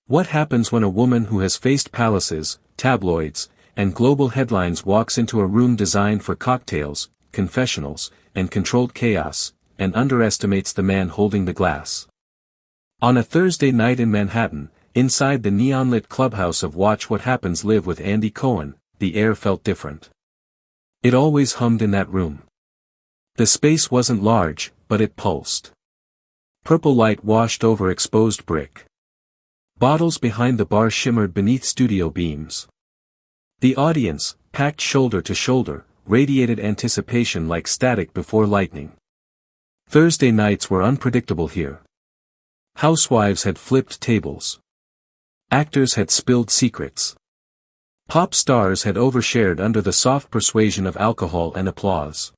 What happens when a woman who has faced palaces, tabloids, and global headlines walks into a room designed for cocktails, confessionals, and controlled chaos, and underestimates the man holding the glass? On a Thursday night in Manhattan, inside the neon-lit clubhouse of Watch What Happens Live with Andy Cohen, the air felt different. It always hummed in that room. The space wasn't large, but it pulsed. Purple light washed over exposed brick. Bottles behind the bar shimmered beneath studio beams. The audience, packed shoulder to shoulder, radiated anticipation like static before lightning. Thursday nights were unpredictable here. Housewives had flipped tables. Actors had spilled secrets. Pop stars had overshared under the soft persuasion of alcohol and applause.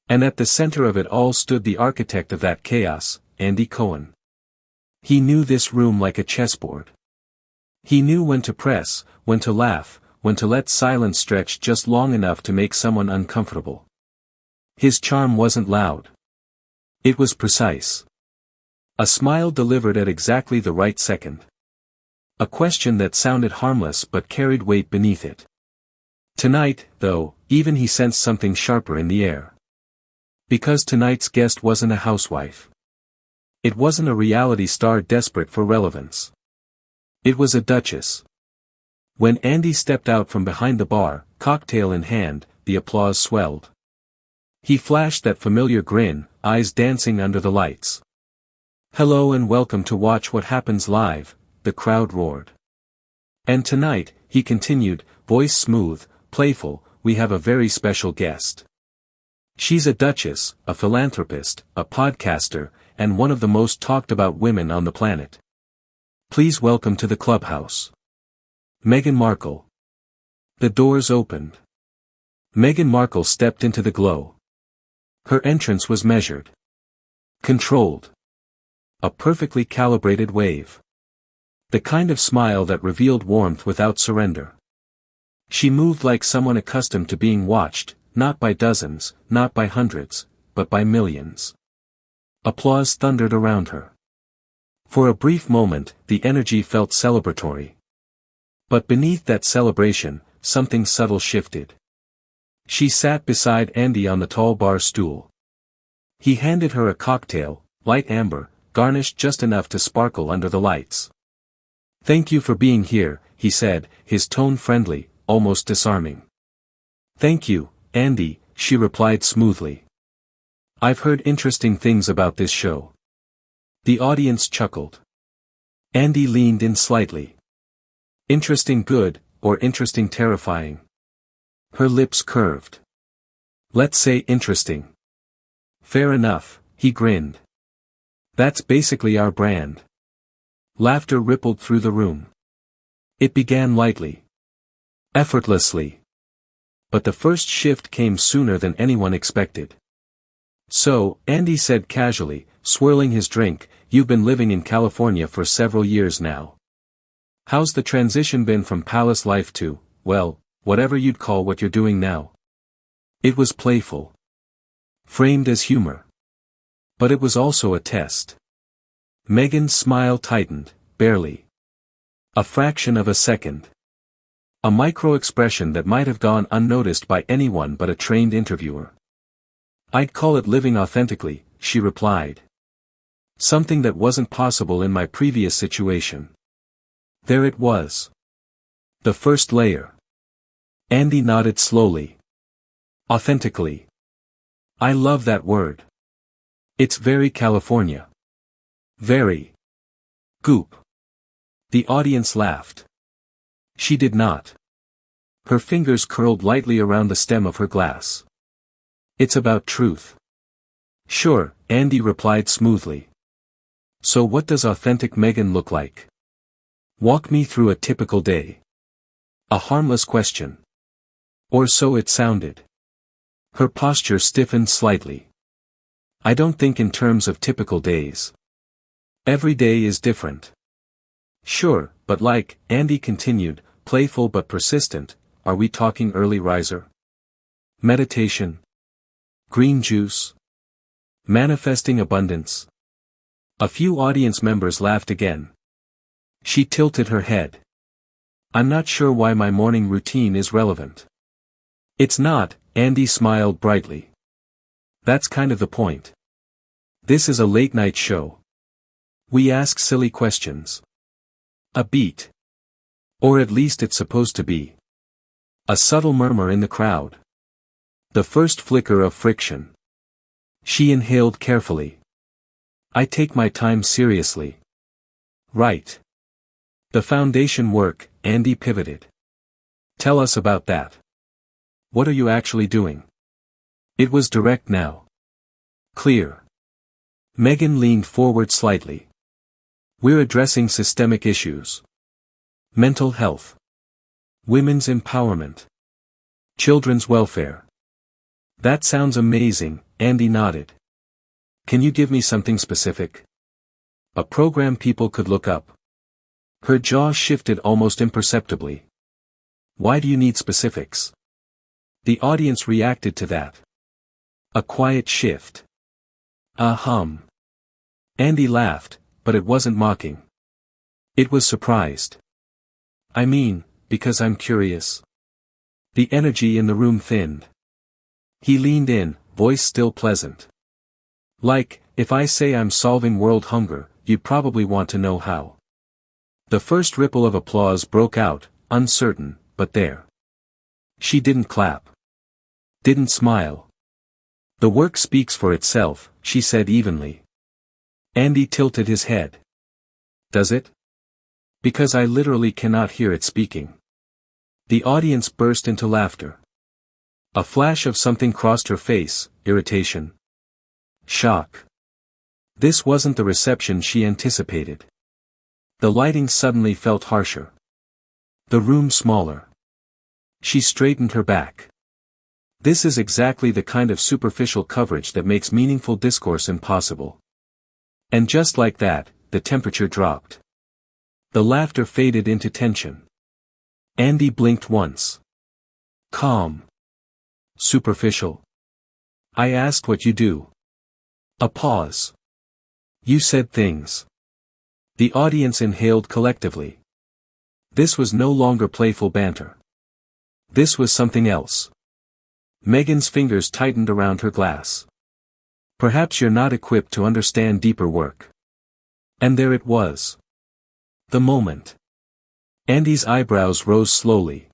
And at the center of it all stood the architect of that chaos, Andy Cohen. He knew this room like a chessboard. He knew when to press, when to laugh, when to let silence stretch just long enough to make someone uncomfortable. His charm wasn't loud. It was precise. A smile delivered at exactly the right second. A question that sounded harmless but carried weight beneath it. Tonight, though, even he sensed something sharper in the air. Because tonight's guest wasn't a housewife. It wasn't a reality star desperate for relevance. It was a duchess. When Andy stepped out from behind the bar, cocktail in hand, the applause swelled. He flashed that familiar grin, eyes dancing under the lights. "Hello and welcome to Watch What Happens Live," the crowd roared. "And tonight," he continued, voice smooth, playful, "we have a very special guest. She's a duchess, a philanthropist, a podcaster, and one of the most talked about women on the planet. Please welcome to the clubhouse, Meghan Markle." The doors opened. Meghan Markle stepped into the glow. Her entrance was measured. Controlled. A perfectly calibrated wave. The kind of smile that revealed warmth without surrender. She moved like someone accustomed to being watched, not by dozens, not by hundreds, but by millions. Applause thundered around her. For a brief moment, the energy felt celebratory. But beneath that celebration, something subtle shifted. She sat beside Andy on the tall bar stool. He handed her a cocktail, light amber, garnished just enough to sparkle under the lights. "Thank you for being here," he said, his tone friendly, almost disarming. "Thank you, Andy," she replied smoothly. "I've heard interesting things about this show." The audience chuckled. Andy leaned in slightly. "Interesting good, or interesting terrifying?" Her lips curved. "Let's say interesting." "Fair enough," he grinned. "That's basically our brand." Laughter rippled through the room. It began lightly. Effortlessly. But the first shift came sooner than anyone expected. "So," Andy said casually, swirling his drink, "you've been living in California for several years now. How's the transition been from palace life to, well, whatever you'd call what you're doing now?" It was playful. Framed as humor. But it was also a test. Meghan's smile tightened, barely. A fraction of a second. A micro-expression that might have gone unnoticed by anyone but a trained interviewer. "I'd call it living authentically," she replied. "Something that wasn't possible in my previous situation." There it was. The first layer. Andy nodded slowly. "Authentically. I love that word. It's very California. Very. Goop." The audience laughed. She did not. Her fingers curled lightly around the stem of her glass. "It's about truth." "Sure," Andy replied smoothly. "So what does authentic Meghan look like? Walk me through a typical day." A harmless question. Or so it sounded. Her posture stiffened slightly. "I don't think in terms of typical days. Every day is different." "Sure, but like," Andy continued, playful but persistent, "are we talking early riser? Meditation? Green juice? Manifesting abundance?" A few audience members laughed again. She tilted her head. I'm not sure why my morning routine is relevant. It's not, Andy smiled brightly. That's kind of the point. This is a late-night show. We ask silly questions. A beat. Or at least it's supposed to be. A subtle murmur in the crowd. The first flicker of friction. She inhaled carefully. I take my time seriously. Right. The foundation work, Andy pivoted. Tell us about that. What are you actually doing? It was direct now. Clear. Meghan leaned forward slightly. We're addressing systemic issues. Mental health. Women's empowerment. Children's welfare. That sounds amazing, Andy nodded. Can you give me something specific? A program people could look up. Her jaw shifted almost imperceptibly. Why do you need specifics? The audience reacted to that. A quiet shift. A hum. Andy laughed, but it wasn't mocking. It was surprised. I mean, because I'm curious. The energy in the room thinned. He leaned in, voice still pleasant. Like, if I say I'm solving world hunger, you'd probably want to know how. The first ripple of applause broke out, uncertain, but there. She didn't clap. Didn't smile. The work speaks for itself, she said evenly. Andy tilted his head. Does it? Because I literally cannot hear it speaking. The audience burst into laughter. A flash of something crossed her face, irritation. Shock. This wasn't the reception she anticipated. The lighting suddenly felt harsher. The room smaller. She straightened her back. This is exactly the kind of superficial coverage that makes meaningful discourse impossible. And just like that, the temperature dropped. The laughter faded into tension. Andy blinked once. Calm. Superficial. I asked what you do. A pause. You said things. The audience inhaled collectively. This was no longer playful banter. This was something else. Meghan's fingers tightened around her glass. Perhaps you're not equipped to understand deeper work. And there it was. The moment. Andy's eyebrows rose slowly.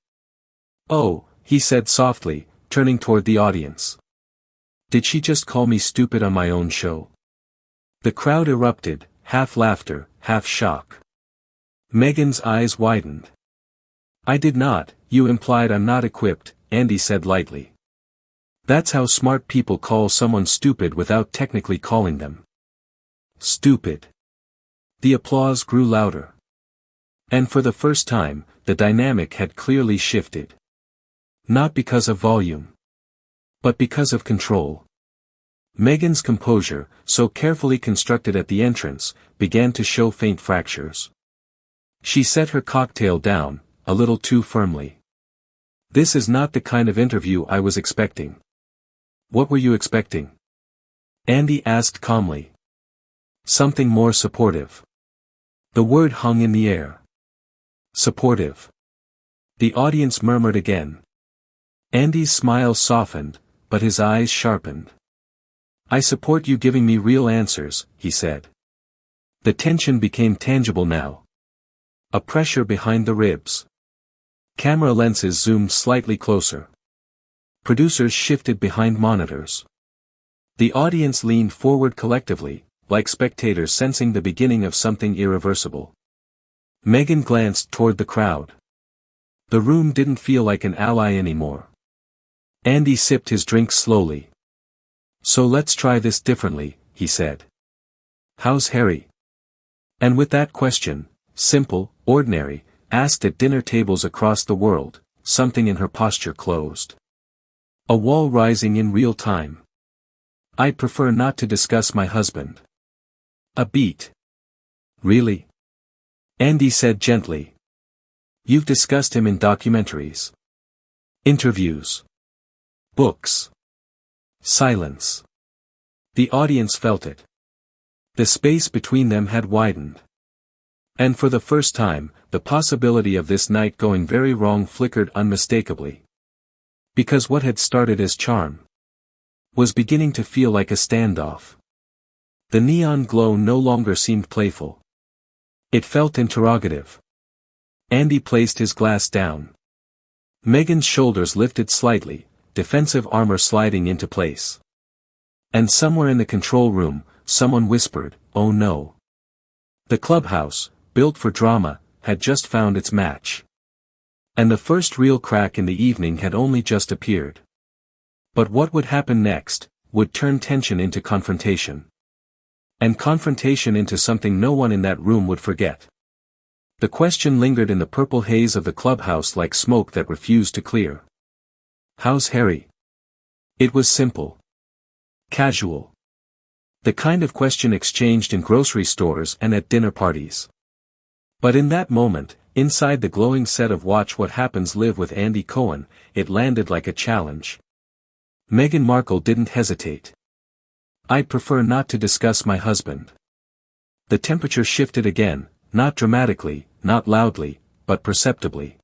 Oh, he said softly, turning toward the audience. Did she just call me stupid on my own show? The crowd erupted, half laughter, half shock. Meghan's eyes widened. I did not, you implied I'm not equipped, Andy said lightly. That's how smart people call someone stupid without technically calling them stupid. The applause grew louder. And for the first time, the dynamic had clearly shifted. Not because of volume. But because of control. Meghan's composure, so carefully constructed at the entrance, began to show faint fractures. She set her cocktail down, a little too firmly. This is not the kind of interview I was expecting. What were you expecting? Andy asked calmly. Something more supportive. The word hung in the air. Supportive. The audience murmured again. Andy's smile softened, but his eyes sharpened. I support you giving me real answers, he said. The tension became tangible now. A pressure behind the ribs. Camera lenses zoomed slightly closer. Producers shifted behind monitors. The audience leaned forward collectively, like spectators sensing the beginning of something irreversible. Meghan glanced toward the crowd. The room didn't feel like an ally anymore. Andy sipped his drink slowly. So let's try this differently, he said. How's Harry? And with that question, simple, ordinary, asked at dinner tables across the world, something in her posture closed. A wall rising in real time. I'd prefer not to discuss my husband. A beat. Really? Andy said gently. You've discussed him in documentaries. Interviews. Books. Silence. The audience felt it. The space between them had widened. And for the first time, the possibility of this night going very wrong flickered unmistakably. Because what had started as charm was beginning to feel like a standoff. The neon glow no longer seemed playful. It felt interrogative. Andy placed his glass down. Meghan's shoulders lifted slightly, defensive armor sliding into place. And somewhere in the control room, someone whispered, "Oh no." The clubhouse, built for drama, had just found its match. And the first real crack in the evening had only just appeared. But what would happen next, would turn tension into confrontation. And confrontation into something no one in that room would forget. The question lingered in the purple haze of the clubhouse like smoke that refused to clear. "How's Harry?" It was simple. Casual. The kind of question exchanged in grocery stores and at dinner parties. But in that moment, inside the glowing set of Watch What Happens Live with Andy Cohen, it landed like a challenge. Meghan Markle didn't hesitate. "I'd prefer not to discuss my husband." The temperature shifted again, not dramatically, not loudly, but perceptibly.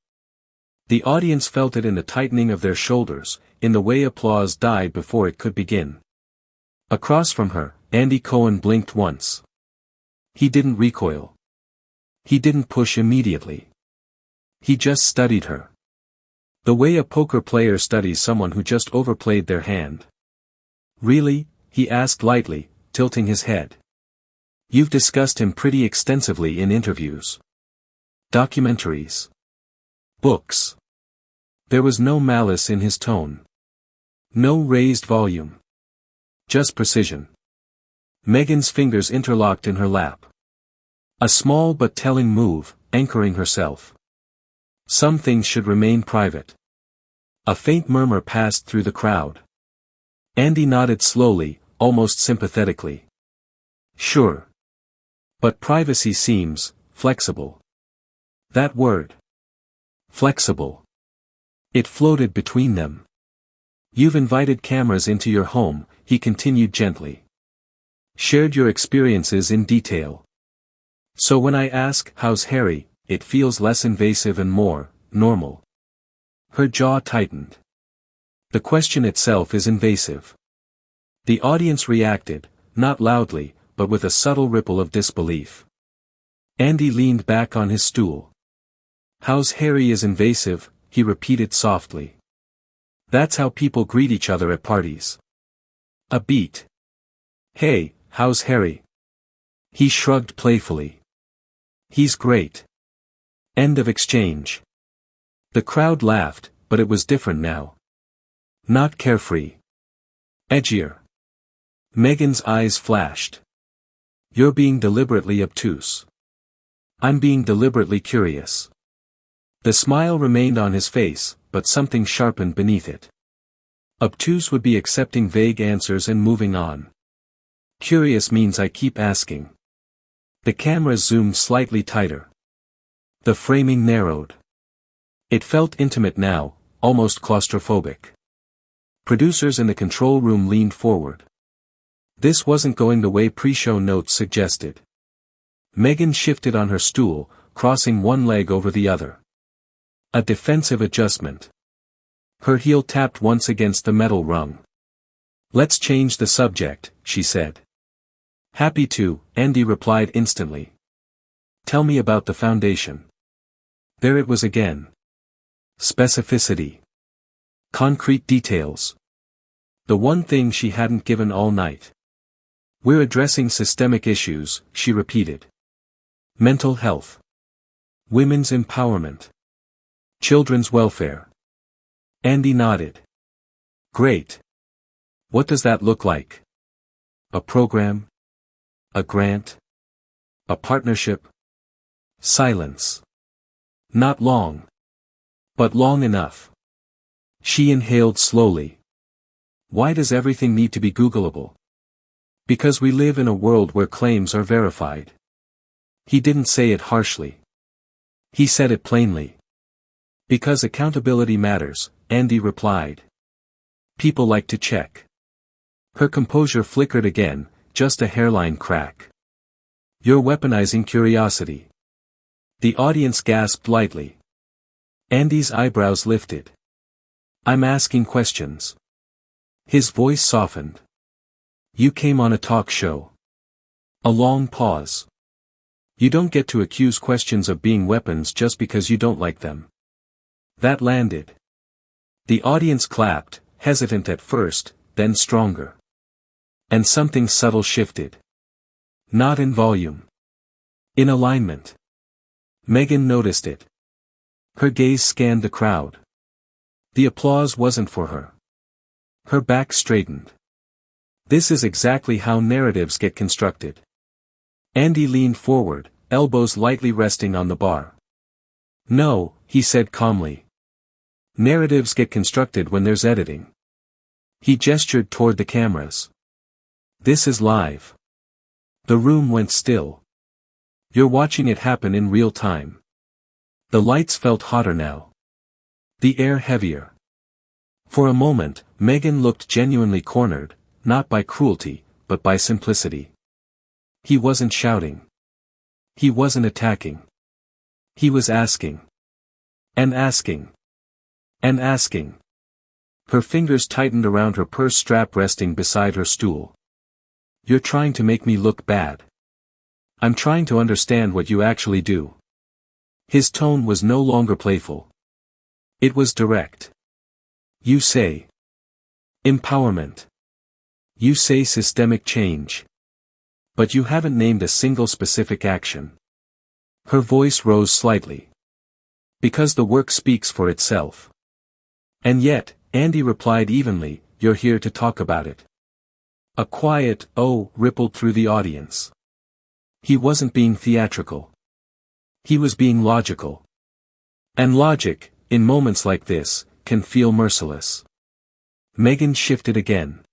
The audience felt it in the tightening of their shoulders, in the way applause died before it could begin. Across from her, Andy Cohen blinked once. He didn't recoil. He didn't push immediately. He just studied her. The way a poker player studies someone who just overplayed their hand. "Really?" he asked lightly, tilting his head. "You've discussed him pretty extensively in interviews. Documentaries. Books." There was no malice in his tone. No raised volume. Just precision. Meghan's fingers interlocked in her lap. A small but telling move, anchoring herself. Some things should remain private. A faint murmur passed through the crowd. Andy nodded slowly, almost sympathetically. "Sure. But privacy seems flexible." That word. Flexible. It floated between them. "You've invited cameras into your home," he continued gently. "Shared your experiences in detail. So when I ask, 'How's Harry?' it feels less invasive and more normal." Her jaw tightened. The question itself is invasive. The audience reacted, not loudly, but with a subtle ripple of disbelief. Andy leaned back on his stool. "How's Harry is invasive," he repeated softly. "That's how people greet each other at parties." A beat. "Hey, how's Harry?" He shrugged playfully. "He's great." End of exchange. The crowd laughed, but it was different now. Not carefree. Edgier. Meghan's eyes flashed. "You're being deliberately obtuse." "I'm being deliberately curious." The smile remained on his face, but something sharpened beneath it. Obtuse would be accepting vague answers and moving on. Curious means I keep asking. The cameras zoomed slightly tighter. The framing narrowed. It felt intimate now, almost claustrophobic. Producers in the control room leaned forward. This wasn't going the way pre-show notes suggested. Meghan shifted on her stool, crossing one leg over the other. A defensive adjustment. Her heel tapped once against the metal rung. "Let's change the subject," she said. "Happy to," Andy replied instantly. "Tell me about the foundation." There it was again. Specificity. Concrete details. The one thing she hadn't given all night. "We're addressing systemic issues," she repeated. "Mental health. Women's empowerment. Children's welfare." Andy nodded. "Great. What does that look like? A program? A grant? A partnership?" Silence. Not long. But long enough. She inhaled slowly. "Why does everything need to be Googleable?" "Because we live in a world where claims are verified." He didn't say it harshly. He said it plainly. "Because accountability matters," Andy replied. "People like to check." Her composure flickered again, just a hairline crack. "You're weaponizing curiosity." The audience gasped lightly. Andy's eyebrows lifted. I'm asking questions. His voice softened. You came on a talk show. A long pause. You don't get to accuse questions of being weapons just because you don't like them. That landed. The audience clapped, hesitant at first, then stronger. And something subtle shifted. Not in volume. In alignment. Meghan noticed it. Her gaze scanned the crowd. The applause wasn't for her. Her back straightened. This is exactly how narratives get constructed. Andy leaned forward, elbows lightly resting on the bar. No, he said calmly. Narratives get constructed when there's editing. He gestured toward the cameras. This is live. The room went still. You're watching it happen in real time. The lights felt hotter now. The air heavier. For a moment, Meghan looked genuinely cornered, not by cruelty, but by simplicity. He wasn't shouting. He wasn't attacking. He was asking. And asking. And asking. Her fingers tightened around her purse strap resting beside her stool. You're trying to make me look bad. I'm trying to understand what you actually do. His tone was no longer playful. It was direct. You say empowerment. You say systemic change. But you haven't named a single specific action. Her voice rose slightly. Because the work speaks for itself. And yet, Andy replied evenly, you're here to talk about it. A quiet "oh" rippled through the audience. He wasn't being theatrical. He was being logical. And logic, in moments like this, can feel merciless. Meghan shifted again.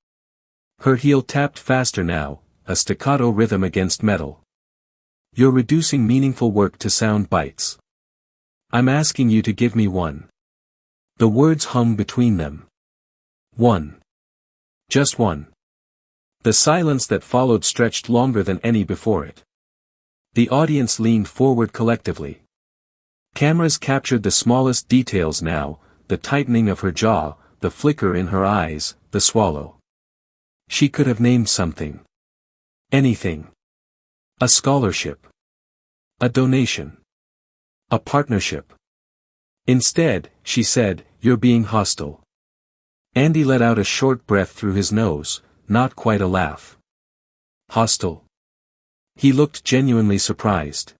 Her heel tapped faster now, a staccato rhythm against metal. You're reducing meaningful work to sound bites. I'm asking you to give me one. The words hung between them. One. Just one. The silence that followed stretched longer than any before it. The audience leaned forward collectively. Cameras captured the smallest details now, the tightening of her jaw, the flicker in her eyes, the swallow. She could have named something. Anything. A scholarship. A donation. A partnership. Instead, she said, you're being hostile. Andy let out a short breath through his nose, not quite a laugh. Hostile. He looked genuinely surprised.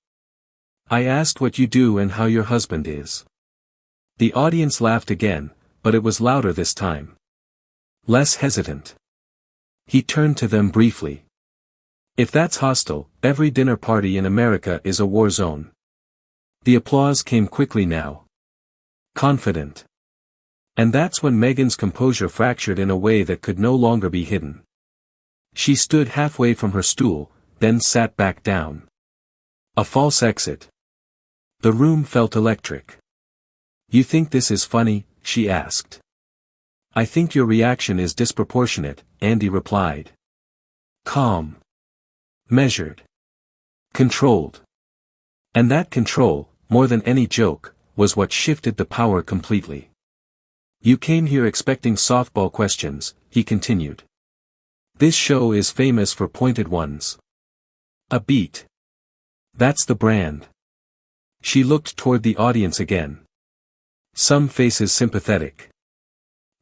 I asked what you do and how your husband is. The audience laughed again, but it was louder this time. Less hesitant. He turned to them briefly. If that's hostile, every dinner party in America is a war zone. The applause came quickly now. Confident. And that's when Meghan's composure fractured in a way that could no longer be hidden. She stood halfway from her stool, then sat back down. A false exit. The room felt electric. You think this is funny? She asked. I think your reaction is disproportionate, Andy replied. Calm. Measured. Controlled. And that control, more than any joke, was what shifted the power completely. You came here expecting softball questions, he continued. This show is famous for pointed ones. A beat. That's the brand. She looked toward the audience again. Some faces sympathetic.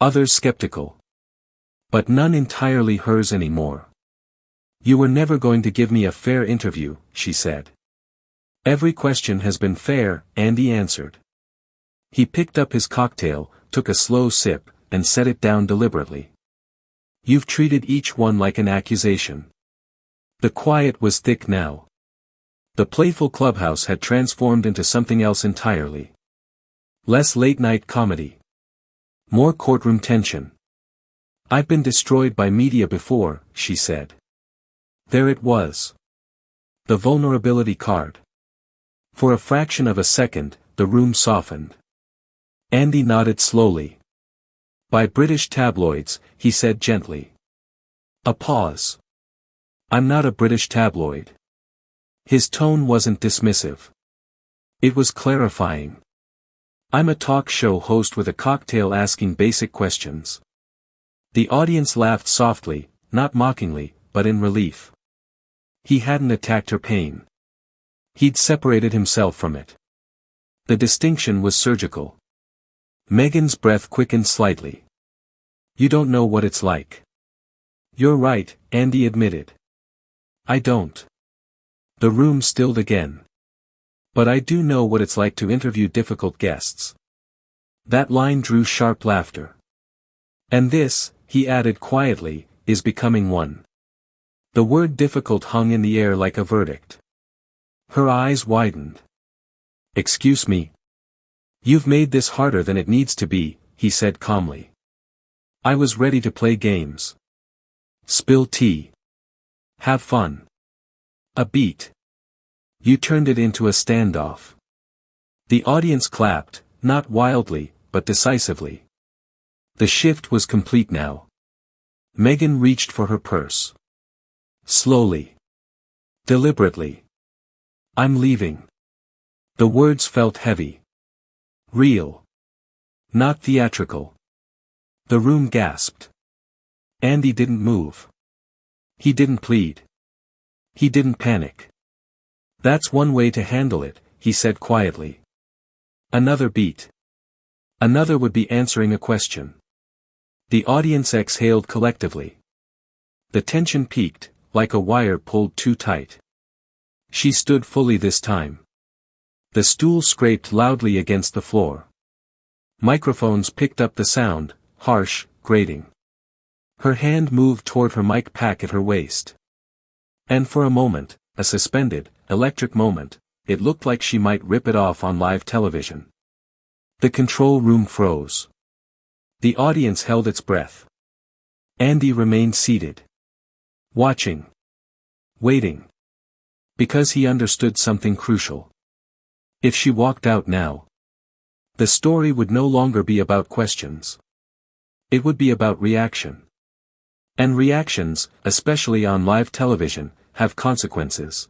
Others skeptical. But none entirely hers anymore. You were never going to give me a fair interview, she said. Every question has been fair, Andy answered. He picked up his cocktail, took a slow sip, and set it down deliberately. You've treated each one like an accusation. The quiet was thick now. The playful clubhouse had transformed into something else entirely. Less late-night comedy. More courtroom tension. I've been destroyed by media before, she said. There it was. The vulnerability card. For a fraction of a second, the room softened. Andy nodded slowly. By British tabloids, he said gently. A pause. I'm not a British tabloid. His tone wasn't dismissive. It was clarifying. I'm a talk show host with a cocktail asking basic questions. The audience laughed softly, not mockingly, but in relief. He hadn't attacked her pain. He'd separated himself from it. The distinction was surgical. Meghan's breath quickened slightly. You don't know what it's like. You're right, Andy admitted. I don't. The room stilled again. But I do know what it's like to interview difficult guests. That line drew sharp laughter. And this, he added quietly, is becoming one. The word difficult hung in the air like a verdict. Her eyes widened. Excuse me. You've made this harder than it needs to be, he said calmly. I was ready to play games. Spill tea. Have fun. A beat. You turned it into a standoff. The audience clapped, not wildly, but decisively. The shift was complete now. Meghan reached for her purse. Slowly. Deliberately. I'm leaving. The words felt heavy. Real. Not theatrical. The room gasped. Andy didn't move. He didn't plead. He didn't panic. That's one way to handle it, he said quietly. Another beat. Another would be answering a question. The audience exhaled collectively. The tension peaked, like a wire pulled too tight. She stood fully this time. The stool scraped loudly against the floor. Microphones picked up the sound, harsh, grating. Her hand moved toward her mic pack at her waist. And for a moment, a suspended, electric moment, it looked like she might rip it off on live television. The control room froze. The audience held its breath. Andy remained seated. Watching. Waiting. Because he understood something crucial. If she walked out now, the story would no longer be about questions. It would be about reaction. And reactions, especially on live television, have consequences.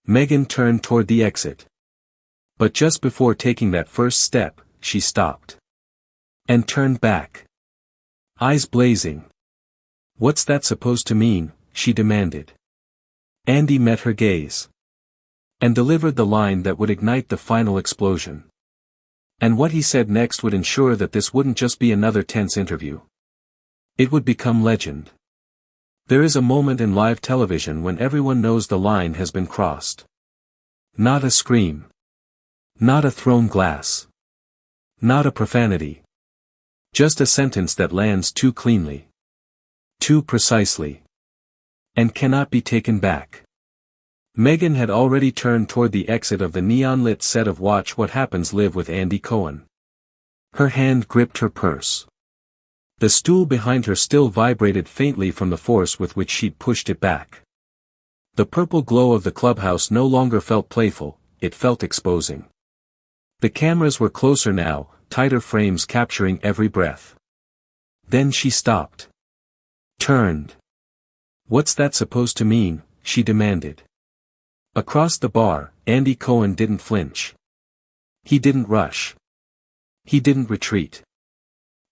Meghan turned toward the exit. But just before taking that first step, she stopped. And turned back. Eyes blazing. What's that supposed to mean? She demanded. Andy met her gaze. And delivered the line that would ignite the final explosion. And what he said next would ensure that this wouldn't just be another tense interview. It would become legend. There is a moment in live television when everyone knows the line has been crossed. Not a scream. Not a thrown glass. Not a profanity. Just a sentence that lands too cleanly. Too precisely. And cannot be taken back. Meghan had already turned toward the exit of the neon-lit set of Watch What Happens Live with Andy Cohen. Her hand gripped her purse. The stool behind her still vibrated faintly from the force with which she'd pushed it back. The purple glow of the clubhouse no longer felt playful, it felt exposing. The cameras were closer now, tighter frames capturing every breath. Then she stopped. Turned. What's that supposed to mean? She demanded. Across the bar, Andy Cohen didn't flinch. He didn't rush. He didn't retreat.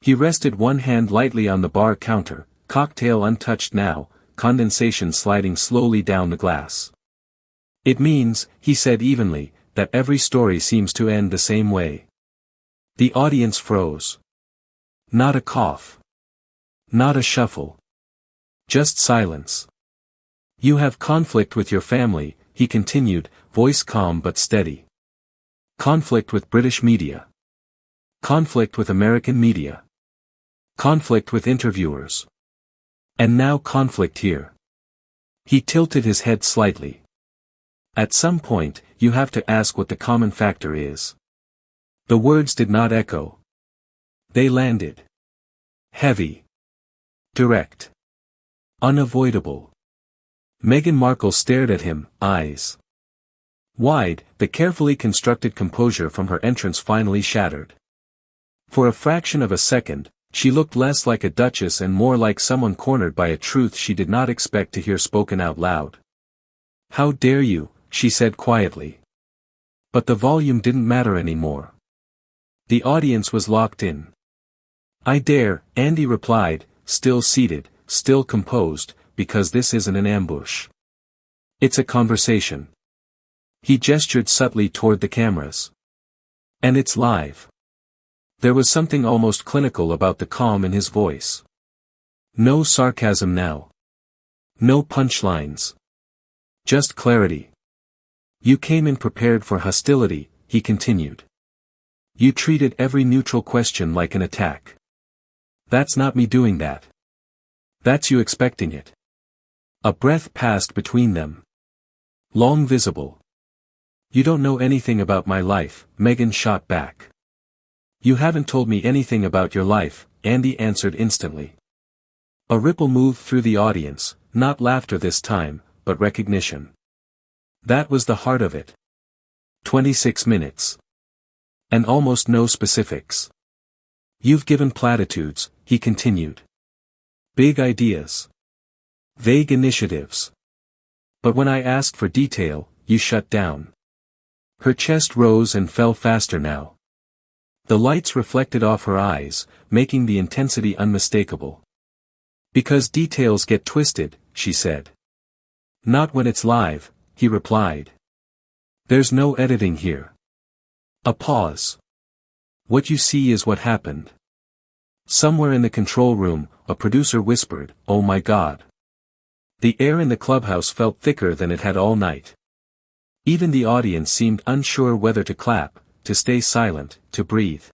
He rested one hand lightly on the bar counter, cocktail untouched now, condensation sliding slowly down the glass. It means, he said evenly, that every story seems to end the same way. The audience froze. Not a cough. Not a shuffle. Just silence. You have conflict with your family, he continued, voice calm but steady. Conflict with British media. Conflict with American media. Conflict with interviewers. And now conflict here. He tilted his head slightly. At some point, you have to ask what the common factor is. The words did not echo. They landed. Heavy. Direct. Unavoidable. Meghan Markle stared at him, eyes wide, the carefully constructed composure from her entrance finally shattered. For a fraction of a second, she looked less like a duchess and more like someone cornered by a truth she did not expect to hear spoken out loud. How dare you, she said quietly. But the volume didn't matter anymore. The audience was locked in. "I dare," Andy replied, still seated, still composed, "because this isn't an ambush. It's a conversation." He gestured subtly toward the cameras. "And it's live." There was something almost clinical about the calm in his voice. No sarcasm now. No punchlines. Just clarity. "You came in prepared for hostility," he continued. "You treated every neutral question like an attack. That's not me doing that. That's you expecting it." A breath passed between them. Long visible. "You don't know anything about my life," Meghan shot back. "You haven't told me anything about your life," Andy answered instantly. A ripple moved through the audience, not laughter this time, but recognition. That was the heart of it. 26 minutes. And almost no specifics. "You've given platitudes," he continued. "Big ideas. Vague initiatives. But when I asked for detail, you shut down." Her chest rose and fell faster now. The lights reflected off her eyes, making the intensity unmistakable. "Because details get twisted," she said. "Not when it's live," he replied. "There's no editing here." A pause. "What you see is what happened." Somewhere in the control room, a producer whispered, "Oh my God." The air in the clubhouse felt thicker than it had all night. Even the audience seemed unsure whether to clap, to stay silent, to breathe.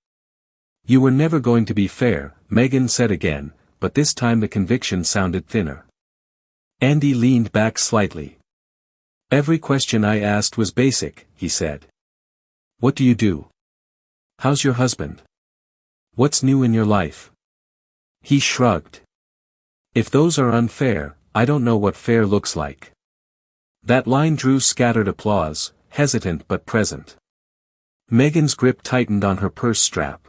"You were never going to be fair," Meghan said again, but this time the conviction sounded thinner. Andy leaned back slightly. "Every question I asked was basic," he said. "What do you do? How's your husband? What's new in your life?" He shrugged. "If those are unfair, I don't know what fair looks like." That line drew scattered applause, hesitant but present. Meghan's grip tightened on her purse strap.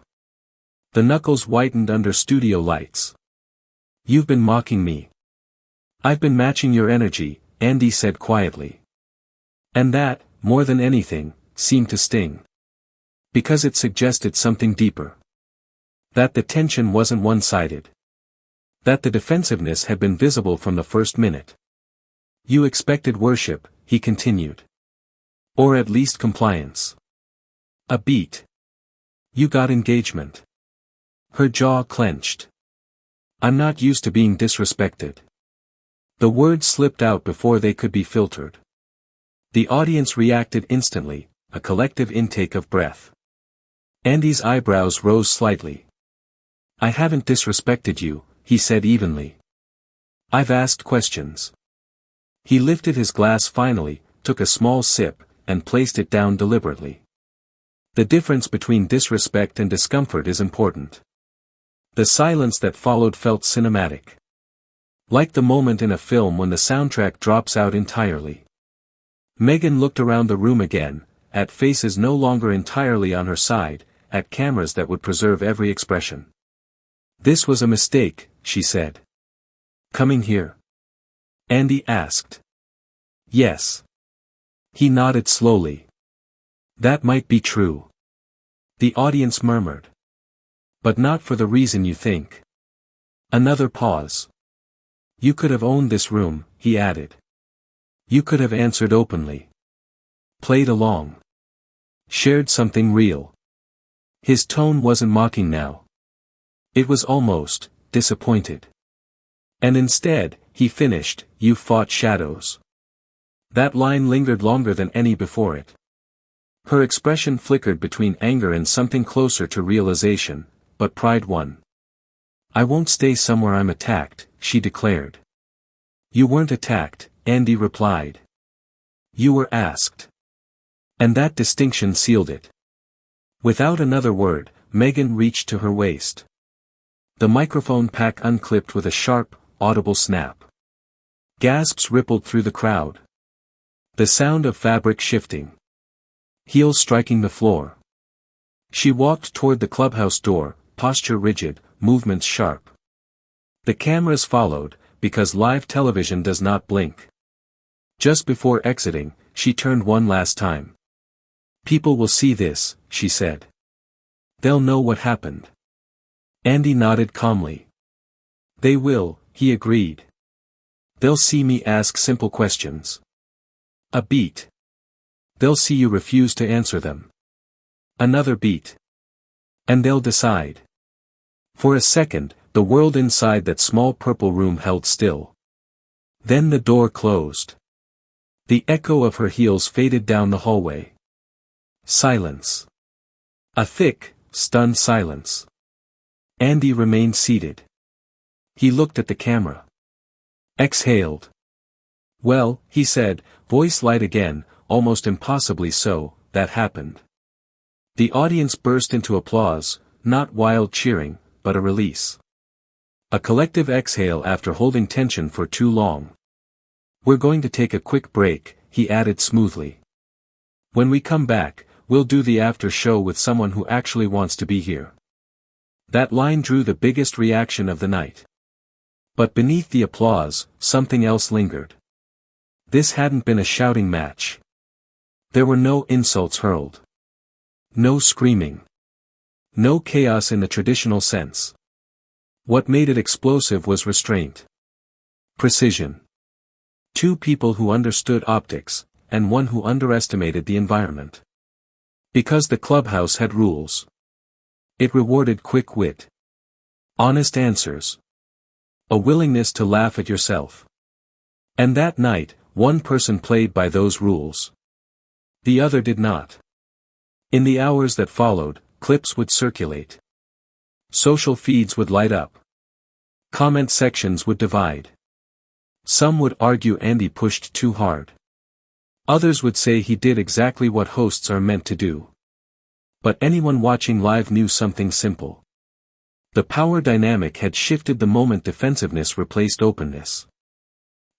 The knuckles whitened under studio lights. "You've been mocking me." "I've been matching your energy," Andy said quietly. And that, more than anything, seemed to sting. Because it suggested something deeper. That the tension wasn't one-sided. That the defensiveness had been visible from the first minute. "You expected worship," he continued. "Or at least compliance. A beat. You got engagement." Her jaw clenched. "I'm not used to being disrespected." The words slipped out before they could be filtered. The audience reacted instantly, a collective intake of breath. Andy's eyebrows rose slightly. "I haven't disrespected you," he said evenly. "I've asked questions." He lifted his glass finally, took a small sip, and placed it down deliberately. The difference between disrespect and discomfort is important. The silence that followed felt cinematic. Like the moment in a film when the soundtrack drops out entirely. Meghan looked around the room again, at faces no longer entirely on her side, at cameras that would preserve every expression. "This was a mistake," she said. "Coming here?" Andy asked. "Yes." He nodded slowly. "That might be true." The audience murmured. "But not for the reason you think." Another pause. "You could have owned this room," he added. "You could have answered openly. Played along. Shared something real." His tone wasn't mocking now. It was almost disappointed. "And instead," he finished, "you fought shadows." That line lingered longer than any before it. Her expression flickered between anger and something closer to realization, but pride won. "I won't stay somewhere I'm attacked," she declared. "You weren't attacked," Andy replied. "You were asked." And that distinction sealed it. Without another word, Meghan reached to her waist. The microphone pack unclipped with a sharp, audible snap. Gasps rippled through the crowd. The sound of fabric shifting. Heels striking the floor. She walked toward the clubhouse door, posture rigid, movements sharp. The cameras followed, because live television does not blink. Just before exiting, she turned one last time. People will see this, she said. They'll know what happened. Andy nodded calmly. They will, he agreed. They'll see me ask simple questions. A beat. They'll see you refuse to answer them. Another beat. And they'll decide. For a second, the world inside that small purple room held still. Then the door closed. The echo of her heels faded down the hallway. Silence. A thick, stunned silence. Andy remained seated. He looked at the camera. Exhaled. Well, he said, voice light again, almost impossibly so, that happened. The audience burst into applause, not wild cheering, but a release. A collective exhale after holding tension for too long. We're going to take a quick break, he added smoothly. When we come back, we'll do the after show with someone who actually wants to be here. That line drew the biggest reaction of the night. But beneath the applause, something else lingered. This hadn't been a shouting match. There were no insults hurled. No screaming. No chaos in the traditional sense. What made it explosive was restraint. Precision. Two people who understood optics, and one who underestimated the environment. Because the clubhouse had rules. It rewarded quick wit. Honest answers. A willingness to laugh at yourself. And that night, one person played by those rules. The other did not. In the hours that followed, clips would circulate. Social feeds would light up. Comment sections would divide. Some would argue Andy pushed too hard. Others would say he did exactly what hosts are meant to do. But anyone watching live knew something simple. The power dynamic had shifted the moment defensiveness replaced openness.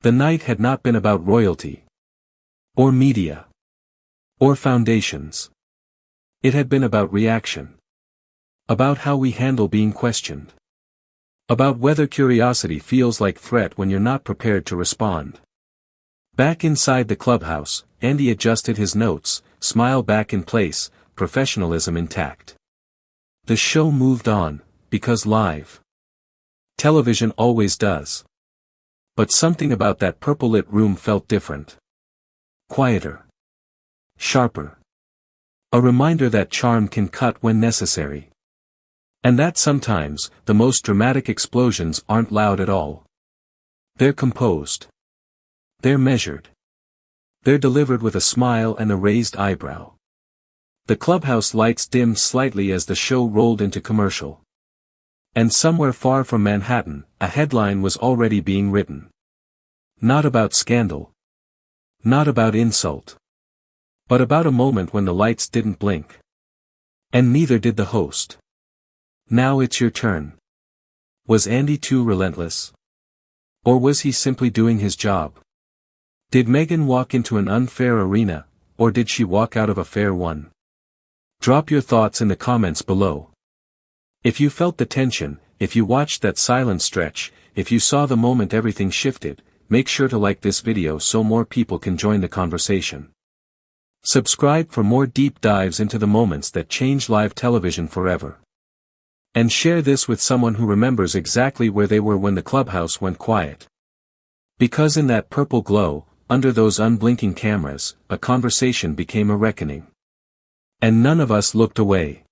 The night had not been about royalty. Or media. Or foundations. It had been about reaction. About how we handle being questioned. About whether curiosity feels like threat when you're not prepared to respond. Back inside the clubhouse, Andy adjusted his notes, smile back in place, professionalism intact. The show moved on, because live television always does. But something about that purple-lit room felt different. Quieter. Sharper. A reminder that charm can cut when necessary. And that sometimes, the most dramatic explosions aren't loud at all. They're composed. They're measured. They're delivered with a smile and a raised eyebrow. The clubhouse lights dimmed slightly as the show rolled into commercial. And somewhere far from Manhattan, a headline was already being written. Not about scandal. Not about insult. But about a moment when the lights didn't blink. And neither did the host. Now it's your turn. Was Andy too relentless? Or was he simply doing his job? Did Meghan walk into an unfair arena, or did she walk out of a fair one? Drop your thoughts in the comments below. If you felt the tension, if you watched that silent stretch, if you saw the moment everything shifted, make sure to like this video so more people can join the conversation. Subscribe for more deep dives into the moments that changed live television forever. And share this with someone who remembers exactly where they were when the clubhouse went quiet. Because in that purple glow, under those unblinking cameras, a conversation became a reckoning. And none of us looked away.